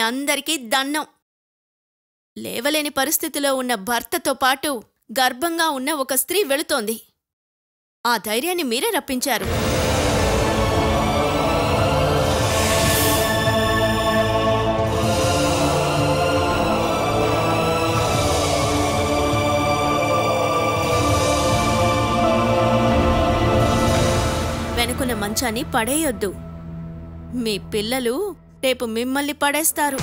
అందరికీ దన్నం. లేవలేని పరిస్థితిలో ఉన్న భర్తతో పాటు గర్భంగా ఉన్న ఒక స్త్రీ వెళుతోంది. ఆ ధైర్యాన్ని మీరే రప్పించారు. వెనుకున్న మంచాన్ని పడేయొద్దు. మీ పిల్లలు రేపు మిమ్మల్ని పడేస్తారు.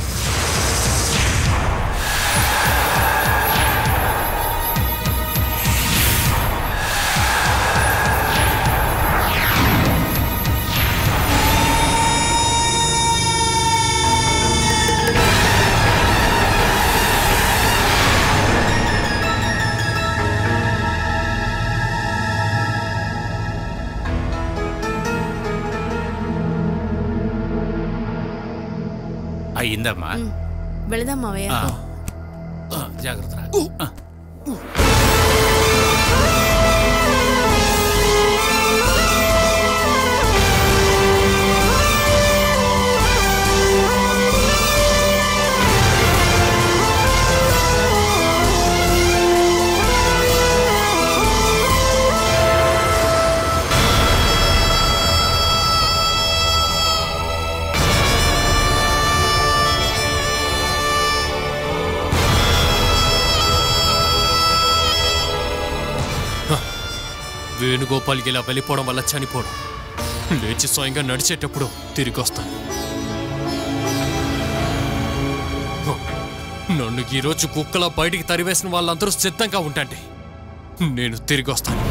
అయిందమ్మా. వెళదాం మావయ్య. జాగ్రత్త. వేణుగోపాల్కి ఇలా వెళ్ళిపోవడం వల్ల చనిపోవడం, లేచి స్వయంగా నడిచేటప్పుడు తిరిగి వస్తాను. నన్ను ఈరోజు కుక్కలా బయటికి తరివేసిన వాళ్ళందరూ సిద్ధంగా ఉంటాండి. నేను తిరిగి వస్తాను.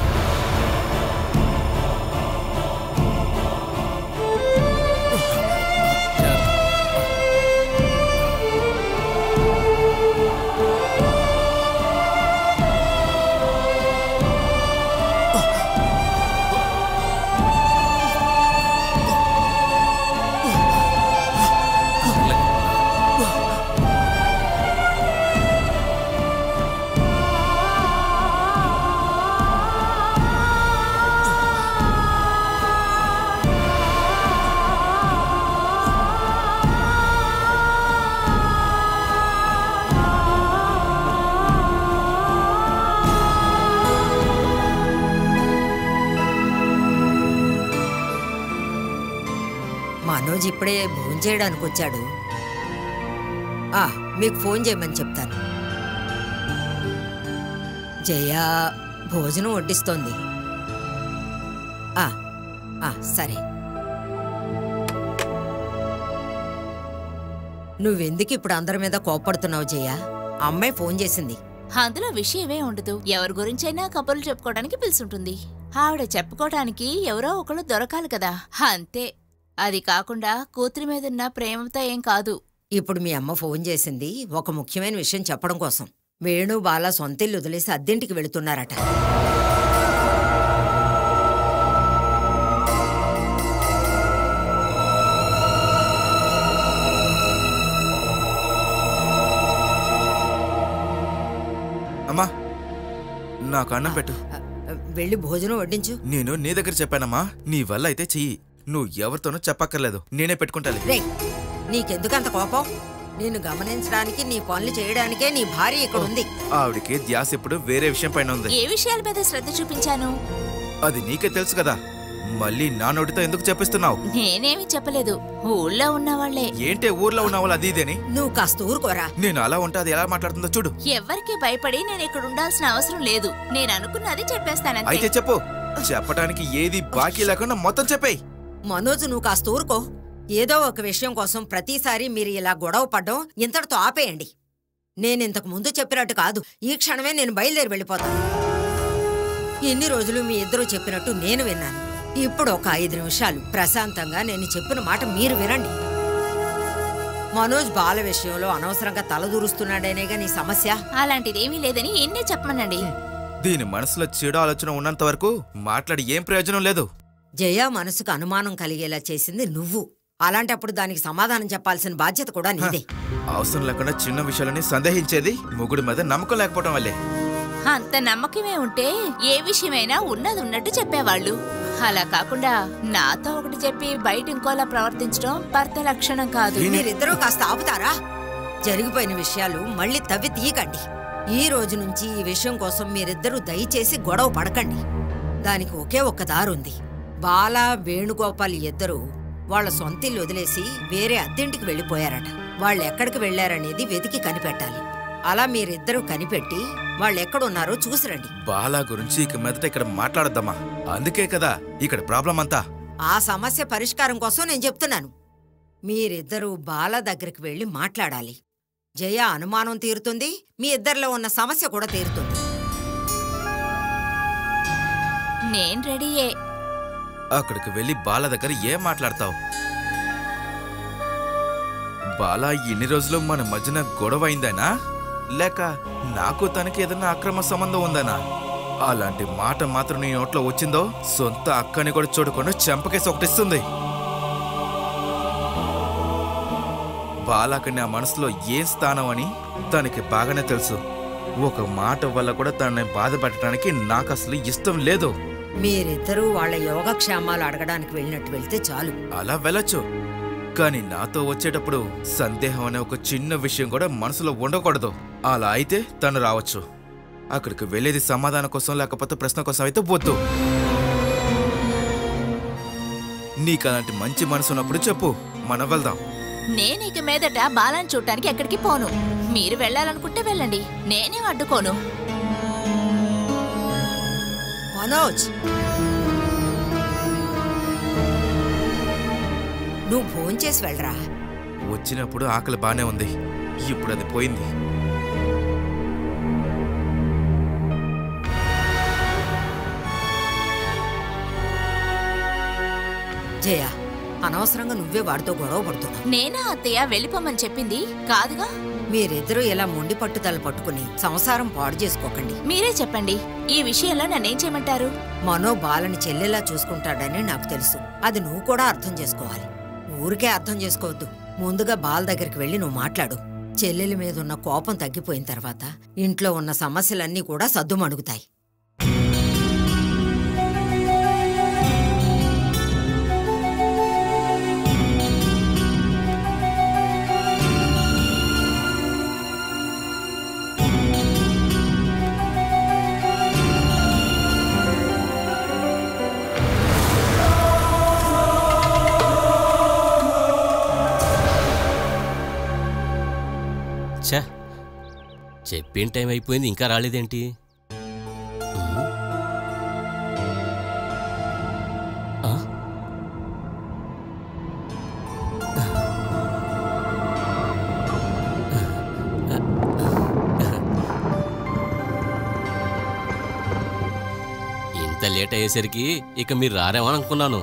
మనోజ్ ఇప్పుడే భోజనం చేయడానికి వచ్చాడు. మీకు ఫోన్ చేయమని చెప్తాను. జయ భోజనం వడ్డిస్తోంది. సరే. నువ్వెందుకు ఇప్పుడు అందరి మీద కోపడుతున్నావు జయ? అమ్మాయి ఫోన్ చేసింది. అందులో విషయమే ఉండదు. ఎవరి గురించైనా కబుర్లు చెప్పుకోవడానికి పిలుచుంటుంది. ఆవిడ చెప్పుకోవడానికి ఎవరో ఒకళ్ళు దొరకాలి కదా, అంతే. అది కాకుండా కూతురి మీదున్న ప్రేమతో ఏం కాదు. ఇప్పుడు మీ అమ్మ ఫోన్ చేసింది ఒక ముఖ్యమైన విషయం చెప్పడం కోసం. వేణు బాల సొంతిల్లు వదిలేసి అద్దెంటికి వెళుతున్నారట. అమ్మా, నాకు అన్నం పెట్టు. వెళ్ళి భోజనం వడ్డించు. నేను నీ దగ్గర చెప్పానమ్మా, నీ వల్ల అయితే చెయ్యి. నువ్వు ఎవరితోనూ చెప్పక్కర్లేదు, నేనే పెట్టుకుంటాను. రే, నీకెందుకంత కోపం? నిన్ను గమనించడానికి, నీ పనులు చేయడానికే నీ భార్య ఇక్కడ ఉంది. ఆవిడికి ధ్యాస ఇప్పుడు వేరే విషయం పైన ఉంది. ఏ విషయాల మీద శ్రద్ధ చూపించాను? అది నీకే తెలుసు కదా. మళ్ళీ నా నోటితో ఎందుకు చెప్పిస్తున్నావు? నేనేమి చెప్పలేదు. ఊళ్ళో ఉన్నవాళ్లే. ఏంటే ఊర్లో ఉన్న వాళ్ళు అది ఇదేని? నువ్వు కాస్త ఊరుకోరా. నేను అలా ఉంటా, అది ఎలా మాట్లాడుతుందో చూడు. ఎవరికి భయపడి నేను ఇక్కడ ఉండాల్సిన అవసరం లేదు. నేను అనుకున్నది చెప్పేస్తానంతే. అయితే చెప్పు. చెప్పడానికి ఏది బాకీ లేకుండా మొత్తం చెప్పేయ్. మనోజ్, నువ్వు కాస్త ఊరుకో. ఏదో ఒక విషయం కోసం ప్రతిసారి మీరు ఇలా గొడవ పడ్డం ఇంతటితో ఆపేయండి. నేనింతకు ముందు చెప్పినట్టు కాదు, ఈ క్షణమే నేను బయలుదేరి వెళ్ళిపోతాను. ఎన్ని రోజులు మీ ఇద్దరూ చెప్పినట్టు నేను విన్నాను. ఇప్పుడు ఒక 5 నిమిషాలు ప్రశాంతంగా నేను చెప్పిన మాట మీరు వినండి. మనోజ్ బాల విషయంలో అనవసరంగా తలదూరుస్తున్నాడనేగా నీ సమస్య. అలాంటిదేమీ లేదని ఎన్నే చెప్పమనండి. దీని మనసులో చెడు ఆలోచన ఉన్నంత వరకు మాట్లాడి ఏం ప్రయోజనం లేదు. జయ మనసుకు అనుమానం కలిగేలా చేసింది నువ్వు. అలాంటప్పుడు దానికి సమాధానం చెప్పాల్సిన బాధ్యత కూడా నీదే. అవసరం లేకుండా చిన్న విషయాలని సందేహించేది మొగుడి మీద నమ్మకం లేకపోవడం వల్లే. అంత నమ్మకమే ఉంటే ఏ విషయమైనా ఉన్నది ఉన్నట్టు చెప్పేవాళ్ళు. అలా కాకుండా నాతో ఒకటి చెప్పి బయట ఇంకోలా ప్రవర్తించడం భర్త లక్షణం కాదు. మీరిద్దరూ కాస్త ఆపుతారా? జరిగిపోయిన విషయాలు మళ్ళీ తవ్వి తీయకండి. ఈ రోజు నుంచి ఈ విషయం కోసం మీరిద్దరూ దయచేసి గొడవ పడకండి. దానికి ఒకే ఒక్క దారుంది. బాల, వేణుగోపాల్ ఇద్దరూ వాళ్ళ సొంతిల్లు వదిలేసి వేరే అద్దెంటికి వెళ్ళిపోయారట. వాళ్ళు ఎక్కడికి వెళ్లారనేది వెతికి కనిపెట్టాలి. అలా మీరిద్దరూ కనిపెట్టి వాళ్ళెక్కడున్నారో చూసిరండి. బాలా గురించి ఇక మీదట ఇక్కడ మాట్లాడద్దామా? అందుకే కదా ఇక్కడ ప్రాబ్లం అంతా. ఆ సమస్య పరిష్కారం కోసం నేను చెప్తున్నాను. మీరిద్దరూ బాల దగ్గరికి వెళ్ళి మాట్లాడాలి. జయ అనుమానం తీరుతుంది, మీ ఇద్దరిలో ఉన్న సమస్య కూడా తీరుతుంది. నేను రెడీయే. అక్కడికి వెళ్ళి బాల దగ్గర ఏం మాట్లాడతావు? బాలా ఇన్ని రోజులు మన మధ్యన గొడవ అయిందనా, లేక నాకు తనకి ఏదైనా అక్రమ సంబంధం ఉందనా? అలాంటి మాట మాత్రం నీ నోట్లో వచ్చిందో సొంత అక్కని కూడా చూడకుండా చెంపకేసి ఒకటిస్తుంది. బాలాకి నా మనసులో ఏం స్థానం అని తనకి బాగానే తెలుసు. ఒక మాట వల్ల కూడా తనని బాధ పెట్టడానికి నాకు అసలు ఇష్టం లేదు. మీరిద్దరూ వాళ్ళ యోగక్షేమాలు అడగడానికి వెళ్ళినట్టు వెళ్తే చాలు. అలా వెళ్ళొచ్చు, కానీ నాతో వచ్చేటప్పుడు సందేహం అనే ఒక చిన్న విషయం కూడా మనసులో ఉండకూడదు. అలా అయితే తను రావచ్చు. అక్కడికి వెళ్ళేది సమాధానం కోసం లేకపోతే ప్రశ్న కోసం అయితే వద్దు. నీకు అలాంటి మంచి మనసు ఉన్నప్పుడు చెప్పు, మనం వెళ్దాం. నేను ఇక మీదట బాలాన్ని చూడటానికి ఎక్కడికి పోను. మీరు వెళ్ళాలనుకుంటే వెళ్ళండి, నేనే అడ్డుకోను. మనోజ్, నువ్వు భోంచేసి వెళ్ళరా. వచ్చినప్పుడు ఆకలి బానే ఉంది, ఇప్పుడు అది పోయింది. జయ, అనవసరంగా నువ్వే వాడితో గొడవ పడుతున్నావు. నేనా అత్తయ్య వెళ్ళిపోమని చెప్పింది కాదుగా. మీరిద్దరూ ఇలా మొండి పట్టుదల పట్టుకుని సంసారం పాడు చేసుకోకండి. మీరే చెప్పండి, ఈ విషయంలో నన్నేం చేయమంటారు? మనో బాలని చెల్లెలా చూసుకుంటాడని నాకు తెలుసు. అది నువ్వు కూడా అర్థం చేసుకోవాలి. ఊరికే అర్థం చేసుకోవద్దు. ముందుగా బాల దగ్గరికి వెళ్ళి నువ్వు మాట్లాడు. చెల్లెల మీద ఉన్న కోపం తగ్గిపోయిన తర్వాత ఇంట్లో ఉన్న సమస్యలన్నీ కూడా సద్దుమణుగుతాయి. చెప్పిన టైం అయిపోయింది, ఇంకా రాలేదేంటి? ఇంత లేట్ అయ్యేసరికి ఇక మీరు రారేమో అనుకున్నాను.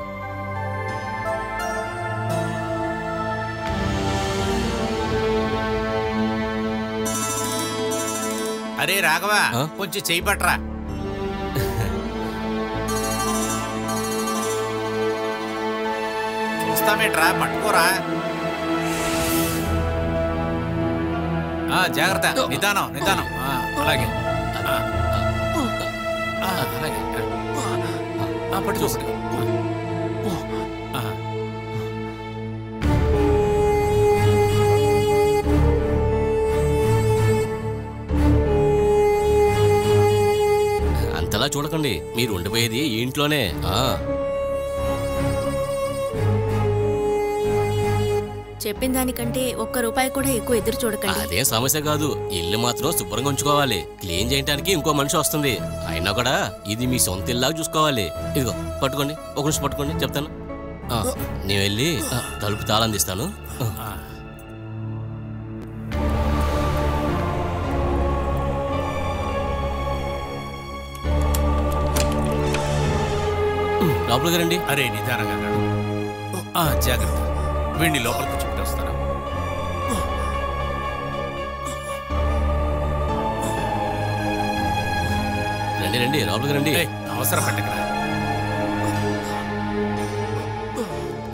అరే రాఘవ, కొంచెం చెయ్యి పట్రా. చూస్తామేట్రా, పట్టుకోరా. జాగ్రత్త, నిదానం నిదానం. అలాగే అలాగే పట్టు చూసి. అంతలా చూడకండి, మీరు ఉండిపోయేది ఈ ఇంట్లోనే. చెప్పిన దానికంటే ఒక్క రూపాయి కూడా ఎక్కువ ఎదురు చూడకండి. అదేం సమస్య కాదు, ఇల్లు మాత్రం శుభ్రంగా ఉంచుకోవాలి. క్లీన్ చేయడానికి ఇంకో మనిషి వస్తుంది. అయినా కూడా ఇది మీ సొంత ఇల్లాగా చూసుకోవాలి. ఇదిగో పట్టుకోండి, ఒక నిమిషం పట్టుకోండి, చెప్తాను. నేను వెళ్ళి తలుపు తాళం తీస్తాను. లోపలికి రండి. అరే నిదానంగా జాగ్రత్త. వీడిని లోపలికి కూర్చోబెట్టి వస్తారా? రండి రండి, లోపలికి రండి. అవసరం పెట్టకరా.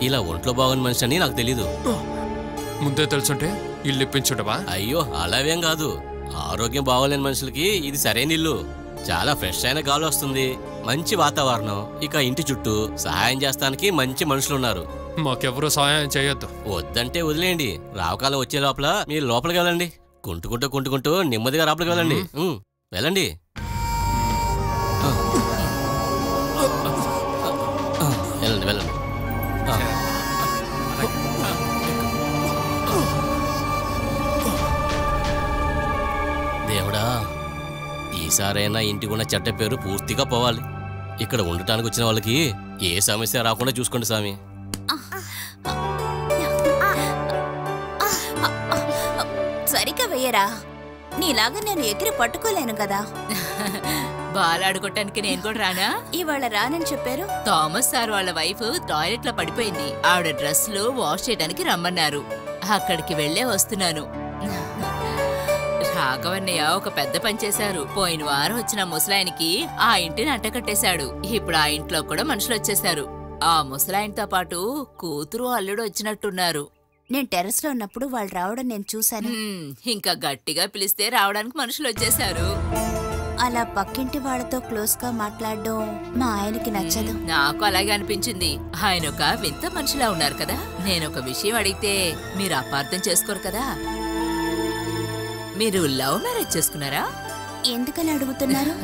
ఇలా ఒంట్లో బాగున్న మనిషి అని నాకు తెలీదు. ముందే తెలుసుంటే ఇల్లు ఇప్పించుంటవా? అయ్యో అలావేం కాదు. ఆరోగ్యం బాగోలేని మనుషులకి ఇది సరైన ఇల్లు. చాలా ఫ్రెష్ అయిన గాలి వస్తుంది. మంచి వాతావరణం, ఇక ఇంటి చుట్టూ సహాయం చేస్తానికి మంచి మనుషులున్నారు. మాకెవరూ సహాయం చేయొద్దు. వద్దంటే వదిలేయండి. రావకాలం వచ్చే లోపల మీరు లోపలికి వెళ్ళండి. కుంటుకుంటూ నెమ్మదిగా లోపలికి వెళ్ళండి. వెళ్ళండి. వెళ్ళండి వెళ్ళండి. దేవుడా, ఈసారైనా ఇంటికున్న చెడ్డ పేరు పూర్తిగా పోవాలి. ఇక్కడ ఉండటానికి వచ్చిన వాళ్ళకి ఏ సమస్య రాకుండా చూసుకోండి స్వామి. సరిగ్గా వెయ్యరా, నీలాగా నేను ఎగిరి పట్టుకోలేను కదా. బాలాడుకోవటానికి నేను కూడా రానా? ఇవాళ రానని చెప్పారు. థామస్ సార్ వాళ్ళ వైఫ్ టాయిలెట్ లో పడిపోయింది. ఆవిడ డ్రెస్ లో వాష్ చేయడానికి రమ్మన్నారు. అక్కడికి వెళ్లే వస్తున్నాను. రాఘవన్నయ్య ఒక పెద్ద పని చేశారు. పోయిన వారం వచ్చిన ముసలాయనికి ఆ ఇంటిని అంటకట్టేశాడు. ఇప్పుడు ఆ ఇంట్లో కూడా మనుషులు వచ్చేశారు. ఆ ముసలాయనతో పాటు కూతురు అల్లుడు వచ్చినట్టున్నారు. నేను టెర్రస్ లో ఉన్నప్పుడు వాళ్ళు రావడం నేను చూశాను. ఇంకా గట్టిగా పిలిస్తే రావడానికి మనుషులు వచ్చేశారు. అలా పక్కింటి వాళ్ళతో క్లోజ్ గా మాట్లాడడం మా ఆయనకి నచ్చదు. నాకు అలాగే అనిపించింది. ఆయన ఒక వింత మనిషిలా ఉన్నారు కదా. నేను ఒక విషయం అడిగితే మీరు అపార్థం చేసుకోరు కదా. మీరు లవ్ మ్యారేజ్ చేసుకున్నారా? ఎందుకలా అడుగుతున్నారు?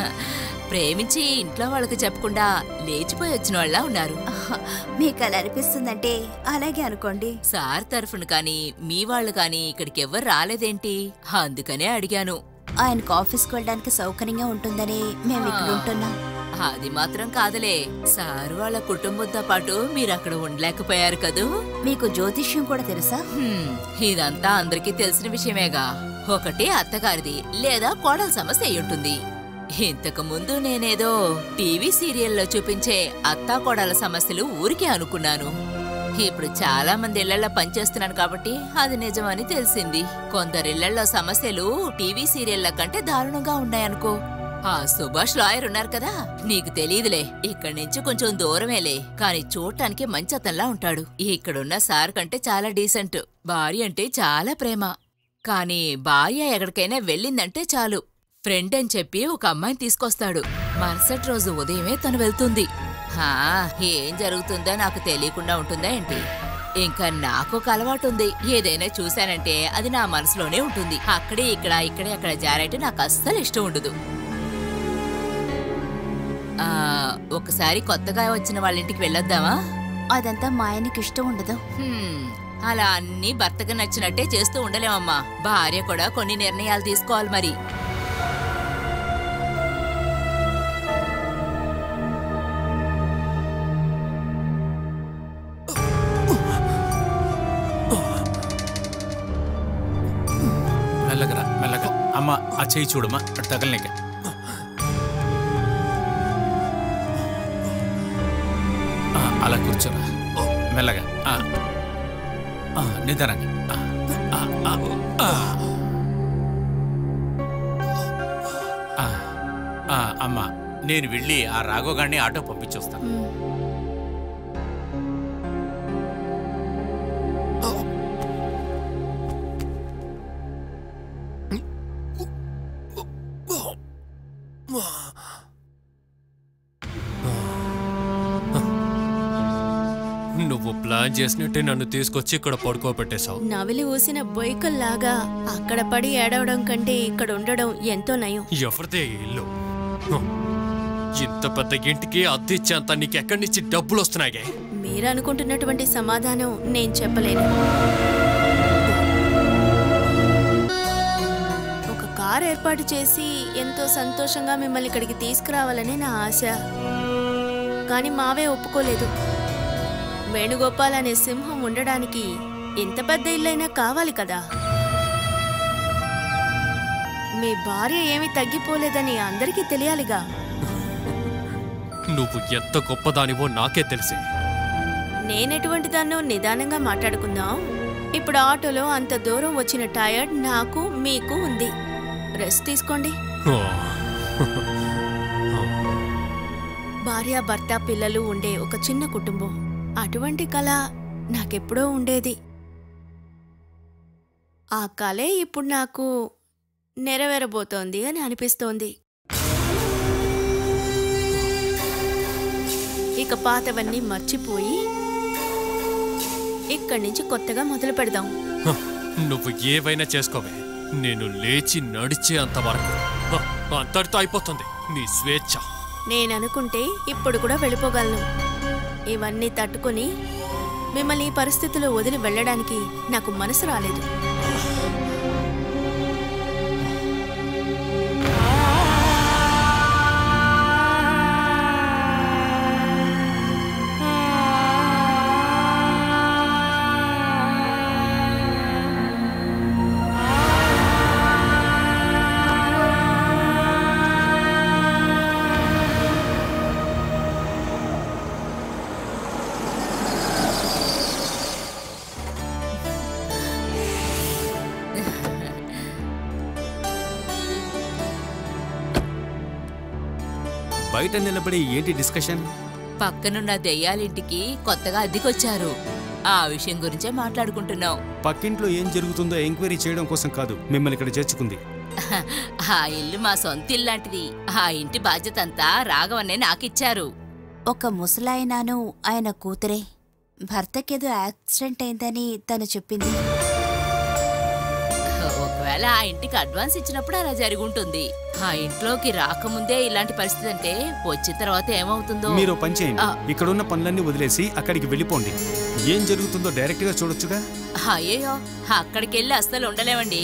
ప్రేమించి ఇంట్లో వాళ్ళకి చెప్పకుండా లేచిపోయి వచ్చిన వాళ్ళ ఉన్నారు. మీకు అలా అనిపిస్తుందంటే అలాగే అనుకోండి. సార్ తరఫున కానీ మీ వాళ్ళు కానీ ఇక్కడికి ఎవ్వరు రాలేదేంటి? అందుకనే అడిగాను. ఆయనకు ఆఫీస్కి వెళ్ళడానికి సౌకర్యంగా ఉంటుందని మేము ఇక్కడ ఉంటున్నాం. అది మాత్రం కాదులే, సార్ వాళ్ళ కుటుంబంతో పాటు మీరు అక్కడ ఉండలేకపోయారు కదూ. మీకు జ్యోతిష్యం కూడా తెలుసా? ఇదంతా అందరికీ తెలిసిన విషయమేగా. ఒకటి అత్తగారిది లేదా కోడల సమస్య అయి ఉంటుంది. ఇంతకు ముందు నేనేదో టీవీ సీరియల్లో చూపించే అత్తా కోడల సమస్యలు ఊరికే అనుకున్నాను. ఇప్పుడు చాలా మంది ఇళ్లలో పనిచేస్తున్నాను కాబట్టి అది నిజమని తెలిసింది. కొందరిళ్లలో సమస్యలు టీవీ సీరియళ్ల కంటే దారుణంగా ఉన్నాయనుకో. ఆ సుభాష్ లాయర్ ఉన్నారు కదా, నీకు తెలీదులే. ఇక్కడి నుంచి కొంచెం దూరమేలే, కాని చూడటానికి మంచి అతన్లా ఉంటాడు. ఇక్కడున్న సార్ కంటే చాలా డీసెంట్. భార్య అంటే చాలా ప్రేమ. కాని భార్య ఎక్కడికైనా వెళ్ళిందంటే చాలు, ఫ్రెండ్ అని చెప్పి ఒక అమ్మాయిని తీసుకొస్తాడు. మరుసటి రోజు ఉదయమే తను వెళ్తుంది. ఏం జరుగుతుందో నాకు తెలియకుండా ఉంటుందా ఏంటి? ఇంకా నాకు ఒక అలవాటు ఉంది. ఏదైనా చూశానంటే అది నా మనసులోనే ఉంటుంది. అక్కడే ఇక్కడే అక్కడ జారైతే నాకు అస్సలు ఇష్టం ఉండదు. ఒకసారి కొత్తగా వచ్చిన వాళ్ళ ఇంటికి వెళ్ళొద్దామా? అదంతా మా ఆయనకి ఇష్టం ఉండదు. అలా అన్ని భర్తగా నచ్చినట్టే చేస్తూ ఉండలేమమ్మా. భార్య కూడా కొన్ని నిర్ణయాలు తీసుకోవాలి మరి. మెల్లగరా మెల్లగా. అమ్మ ఆ చెయ్యి చూడమ్మా, అటు తగలలేక. అలా కూర్చోరా మెల్లగా, నిదానంగా. అమ్మా నేను వెళ్ళి ఆ రాఘవగాడిని ఆటో పంపించొస్తాను. నువ్వు ప్లాన్ చేసినట్టే నన్ను తీసుకొచ్చి ఇక్కడ పడుకోబెట్టేశావు. నవిలి ఊసిన బొయ్కల్లాగా అక్కడ పడి ఏడవడం కంటే ఇక్కడ ఉండడం ఎంతో నయం. ఎవరిదే ఇల్లు? ఇంత పెద్ద ఇంటికి అద్దె ఇచ్చేంత నీకెక్కడి నుంచి డబ్బులు వస్తున్నాయి? మీరు అనుకుంటున్నటువంటి సమాధానం నేను చెప్పలేను. ఒక కారు ఏర్పాటు చేసి ఎంతో సంతోషంగా మిమ్మల్ని ఇక్కడికి తీసుకురావాలని నా ఆశ. కానీ మావే ఒప్పుకోలేదు. వేణుగోపాల్ అనే సింహం ఉండడానికి ఎంత పెద్ద ఇల్లైనా కావాలి కదా. మీ భార్య ఏమీ తగ్గిపోలేదని అందరికీ తెలియాలిగా. నువ్వు ఎంత గొప్పదానివో నాకే తెలిసే. నేనెటువంటి దాన్నో నిదానంగా మాట్లాడుకుందాం. ఇప్పుడు ఆటోలో అంత దూరం వచ్చిన టైర్డ్ నాకు మీకు ఉంది. రెస్ట్ తీసుకోండి. భార్య భర్త పిల్లలు ఉండే ఒక చిన్న కుటుంబం. అటువంటి కళ నాకెప్పుడో ఉండేది. ఆ కళే ఇప్పుడు నాకు నెరవేరబోతోంది అని అనిపిస్తోంది. ఇక పాతవన్నీ మర్చిపోయి ఇక్కడి నుంచి కొత్తగా మొదలు పెడదాం. హ, నువ్వు ఏవైనా చేసుకోవే, నేను లేచి నడిచే అంతవరకు అంతటితో అయిపోతుంది నీ స్వేచ్ఛ. నేననుకుంటే ఇప్పుడు కూడా వెళ్ళిపోగలను. ఇవన్నీ తట్టుకొని మిమ్మల్ని ఈ పరిస్థితిలో వదిలి వెళ్ళడానికి నాకు మనసు రాలేదు. బయట నిలబడి ఏంటి డిస్కషన్? పక్కనున్న దెయ్యాలింటికి కొత్తగా అద్దెకొచ్చారు. ఆ విషయం గురించే మాట్లాడుకుంటున్నాం. పక్కింట్లో ఏం జరుగుతుందో ఎంక్వైరీ చేయడం కోసం కాదు మిమ్మల్ని ఇక్కడ చేర్చుకుంది. ఆ ఇల్లు మా సొంత ఇల్లాంటిది. ఆ ఇంటి బాధ్యత అంతా రాఘవన్నే నాకిచ్చారు. ఒక ముసలాయనాను ఆయన కూతురే. భర్తకేదో యాక్సిడెంట్ అయిందని తను చెప్పింది. ఒకవేళ ఆ ఇంటికి అడ్వాన్స్ ఇచ్చినప్పుడు అలా జరిగి ఉంటుంది. ఆ ఇంట్లోకి రాకముందే ఇలాంటి పరిస్థితి అంటే వచ్చిన తర్వాత ఏమవుతుందో. మీరు పని చేయండి, ఇక్కడున్న పనులన్నీ వదిలేసి అక్కడికి వెళ్ళిపోండి. ఏం జరుగుతుందో డైరెక్ట్ గా చూడొచ్చుగా. అయ్యో, అక్కడికి వెళ్ళి అస్సలు ఉండలేవండి.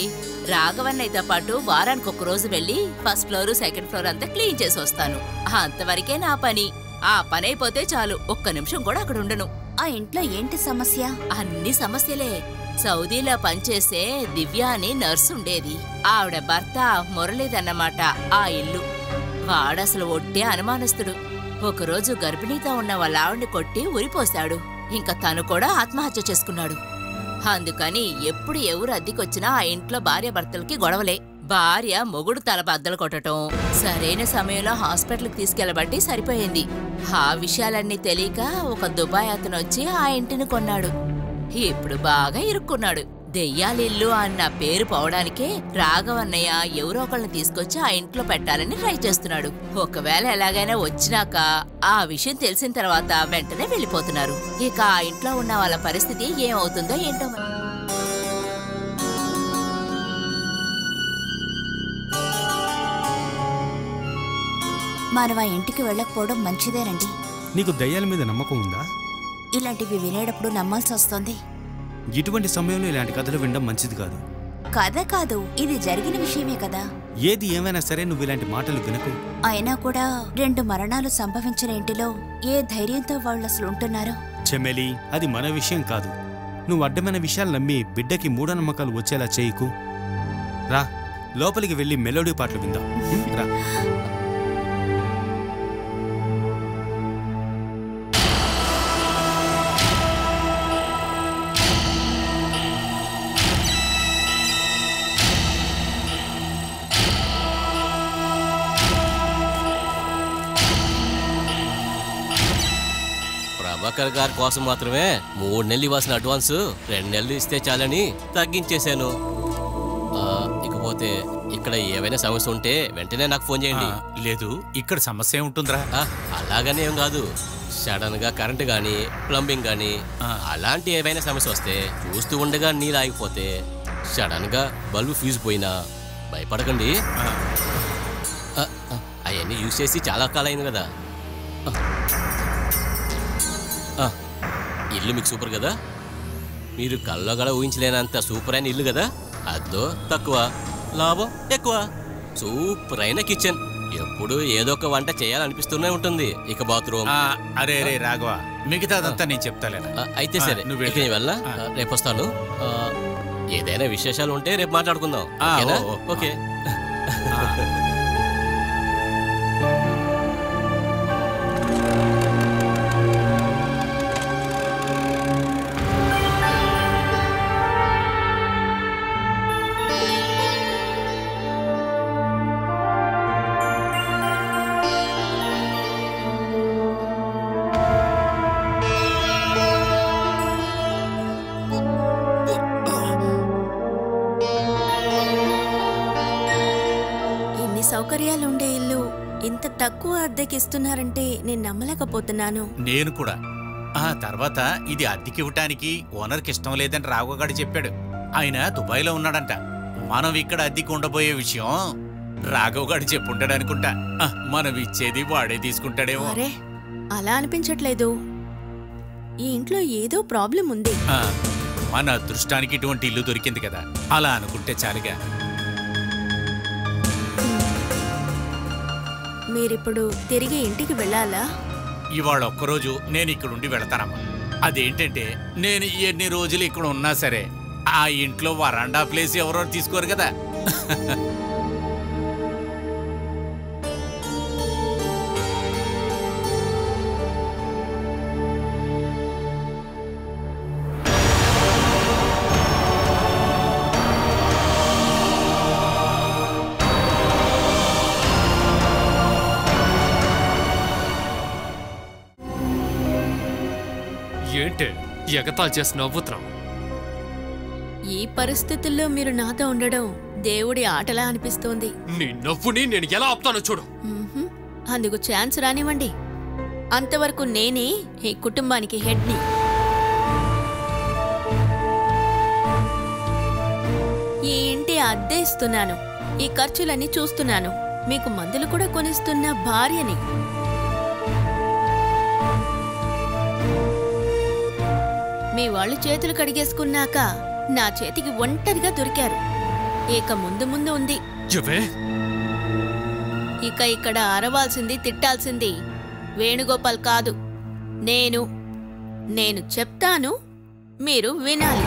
రాఘవన్నయ్యతో పాటు వారానికి ఒక రోజు వెళ్ళి ఫస్ట్ ఫ్లోర్ సెకండ్ ఫ్లోర్ అంతా క్లీన్ చేసి వస్తాను. అంతవరకే నా పని. ఆ పని అయిపోతే చాలు, ఒక్క నిమిషం కూడా అక్కడ ఉండను. ఆ ఇంట్లో ఏంటి సమస్య? అన్ని సమస్యలే. సౌదీలో పనిచేసే దివ్య అని నర్సు ఉండేది. ఆవిడ భర్త మురళీదన్నమాట ఆ ఇల్లు. వాడసలు ఒట్టే అనుమానస్తుడు. ఒకరోజు గర్భిణీతో ఉన్న వాళ్ళ ఆవిడ్ని కొట్టి ఉరిపోశాడు. ఇంకా తను కూడా ఆత్మహత్య చేసుకున్నాడు. అందుకని ఎప్పుడు ఎవరు అద్దెకొచ్చినా ఆ ఇంట్లో భార్య భర్తలకి గొడవలే. భార్య మొగుడు తల బద్దలు కొట్టడం, సరైన సమయంలో హాస్పిటల్కి తీసుకెళ్లబట్టి సరిపోయింది. ఆ విషయాలన్నీ తెలియక ఒక దుబాయ్ అతను వచ్చి ఆ ఇంటిని కొన్నాడు. ఇప్పుడు బాగా ఇరుక్కున్నాడు. దెయ్యాలిల్లు అన్న పేరు పోవడానికే రాఘవన్నయ్య ఎవరో ఒకళ్ళని తీసుకొచ్చి ఆ ఇంట్లో పెట్టాలని ట్రై చేస్తున్నాడు. ఒకవేళ ఎలాగైనా వచ్చినాక ఆ విషయం తెలిసిన తర్వాత వెంటనే వెళ్ళిపోతున్నారు. ఇక ఆ ఇంట్లో ఉన్న వాళ్ళ పరిస్థితి ఏమవుతుందో ఏంటో. మనం ఆ ఇంటికి వెళ్ళకపోవడం మంచిదేనండి. నీకు దయ్యాల మీద నమ్మకం ఉందా? ఇలాంటివి వినేటప్పుడు నమ్మాల్సి వస్తుంది. ఇటువంటి సమయంలో ఇలాంటి కథలు వినడం మంచిది కాదు. కథ కాదు, ఇది జరిగిన విషయమే కదా. ఏది ఏమైనా సరే నువ్వు ఇలాంటి మాటలు వినకు. అయినా కూడా 2 మరణాలు సంభవించిన ఇంటిలో ఏ ధైర్యంతో వాళ్ళు అసలు ఉంటున్నారో. చెమెలి, అది మన విషయం కాదు. నువ్వు అడ్డమైన విషయాలు నమ్మి బిడ్డకి మూఢనమ్మకాలు వచ్చేలా చేయకు. రా, లోపలికి వెళ్ళి మెలోడీ పాటలు విందాం. రా. ప్రభాకర్ గారి కోసం మాత్రమే 3 నెలలు ఇవ్వాల్సిన అడ్వాన్స్ 2 నెలలు ఇస్తే చాలని తగ్గించేశాను. ఇకపోతే ఇక్కడ ఏవైనా సమస్య ఉంటే వెంటనే నాకు ఫోన్ చేయండి. లేదు, ఇక్కడ సమస్య ఏముంటుందిరా? అలాగనే ఏం కాదు. సడన్ గా కరెంట్ గానీ ప్లంబింగ్ గానీ అలాంటి ఏవైనా సమస్య వస్తే చూస్తూ ఉండగా నీళ్ళు ఆగిపోతే సడన్ గా బల్బు ఫ్యూజ్ పోయినా భయపడకండి. అవన్నీ యూజ్ చేసి చాలా కాలం అయింది కదా. ఇల్లు మీకు సూపర్ కదా. మీరు కల్లో కూడా ఊహించలేనంత సూపర్ అయిన ఇల్లు కదా. అద్దో తక్కువ, లాభం ఎక్కువ. సూపర్ అయిన కిచెన్. ఎప్పుడు ఏదో ఒక వంట చేయాలనిపిస్తూనే ఉంటుంది. ఇక బాత్రూమ్. అరే రే రాఘవ, మిగతాదంతా నేను చెప్తాలేనా? అయితే సరే, ఇక వెళ్ళా. రేపు వస్తాను. ఏదైనా విశేషాలు ఉంటే రేపు మాట్లాడుకుందాం. ఓకే. సౌకర్యాలుండే ఇల్లు ఇంత తక్కువ అద్దెకి ఇస్తున్నారంటే నేను నమ్మలేకపోతున్నాను. నేను కూడా. ఆ తర్వాత ఇది అద్దెకివ్వటానికి ఓనర్కి ఇష్టం లేదని రాఘవగాడు చెప్పాడు. ఆయన దుబాయ్లో ఉన్నాడంట. మనం ఇక్కడ అద్దెకి ఉండబోయే విషయం రాఘవగాడు చెప్పుంటాడు అనుకుంటా. మనం ఇచ్చేది వాడే తీసుకుంటాడేమో. అరే అలా అనిపించట్లేదు. ఈ ఇంట్లో ఏదో ప్రాబ్లం ఉంది. మన అదృష్టానికి ఇటువంటి ఇల్లు దొరికింది కదా, అలా అనుకుంటే చాలుగా. మీరిప్పుడు తిరిగి ఇంటికి వెళ్ళాలా? ఇవాళ ఒక్కరోజు నేను ఇక్కడుండి వెళతానమ్మా. అదేంటంటే నేను ఎన్ని రోజులు ఇక్కడ ఉన్నా సరే ఆ ఇంట్లో వరండా ప్లేస్ ఎవరో తీసుకోరు కదా. ఏంటే ఎగతాలు చేసి నవ్వుతున్నావు? ఈ పరిస్థితుల్లో మీరు నాతో ఉండడం దేవుడి ఆటలా అనిపిస్తోంది. నీ నవ్వుని నేను ఎలా ఆపుతానో చూడు. అందుకు ఛాన్స్ రానివ్వండి. అంతవరకు నేనే ఈ కుటుంబానికి హెడ్ని. ఈ ఇంటి అద్దె ఇస్తున్నాను, ఈ ఖర్చులన్నీ చూస్తున్నాను, మీకు మందులు కూడా కొనిస్తున్న భార్యని. మీ వాళ్ళు చేతులు కడిగేసుకున్నాక నా చేతికి ఒంటరిగా దొరికారు. ఇక ముందు ముందు ఉంది. ఇక ఇక్కడ అరవాల్సింది తిట్టాల్సింది వేణుగోపాల్ కాదు, నేను చెప్తాను, మీరు వినాలి.